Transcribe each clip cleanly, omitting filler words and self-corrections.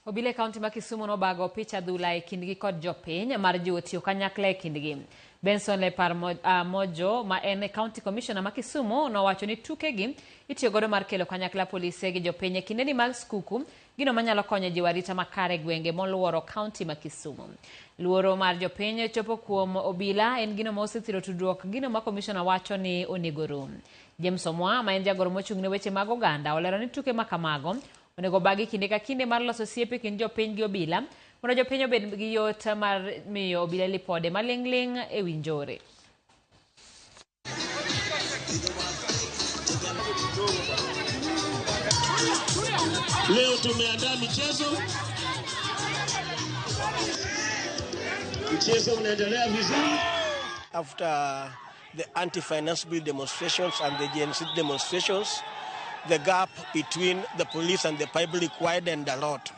Obila County ma Kisumu no obago picha dhula e kindgi kod jopiny mar jiwo tiyo kanyakla e kindgi. Benson Lepar Mojo ma en County Commissioner ma Kisumu nowacho ni tukegi itiyo godo mar kelo kanyakla polise gi jopiny e kindeni mag skuku, gino manyalo konyo jiwo arita makare gwenge moluoro County ma Kisumu. Luoro mar jopiny chopo kuom obila en gino ma osethiro tudruok gino ma Commissioner wacho ni onego rum. James Omwa ma en jagoro mochung' ne weche mag oganda olero ni tuke makamago onego bagi kinde ka kinde mar loso osiepe kind jopiny gi obila mondo jopiny obed gi yot mar miyo obila lipode maling'ling' e wi njore. Leo tumeandaa mchezo unaendelea vizuri. After the anti-finance bill demonstrations and the GNC demonstrations, the gap between the police and the public widened a lot.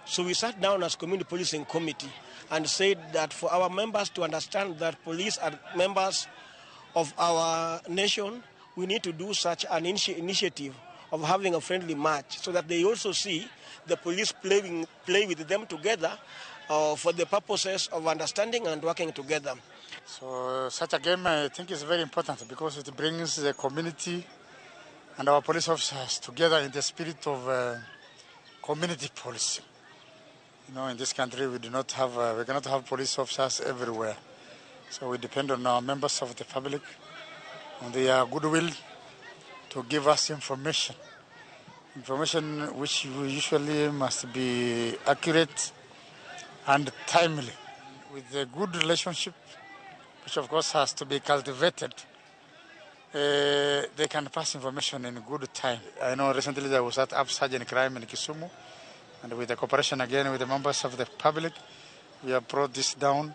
So we sat down as community policing committee and said that for our members to understand that police are members of our nation, we need to do such an initiative of having a friendly match so that they also see the police play with them together for the purposes of understanding and working together. So such a game, I think, is very important because it brings the community and our police officers together in the spirit of community policing. You know, in this country, we cannot have police officers everywhere. So we depend on our members of the public, on their goodwill to give us information which usually must be accurate and timely, with a good relationship, which of course has to be cultivated. They can pass information in good time. I know recently there was that upsurge in crime in Kisumu, and with the cooperation again with the members of the public, we have brought this down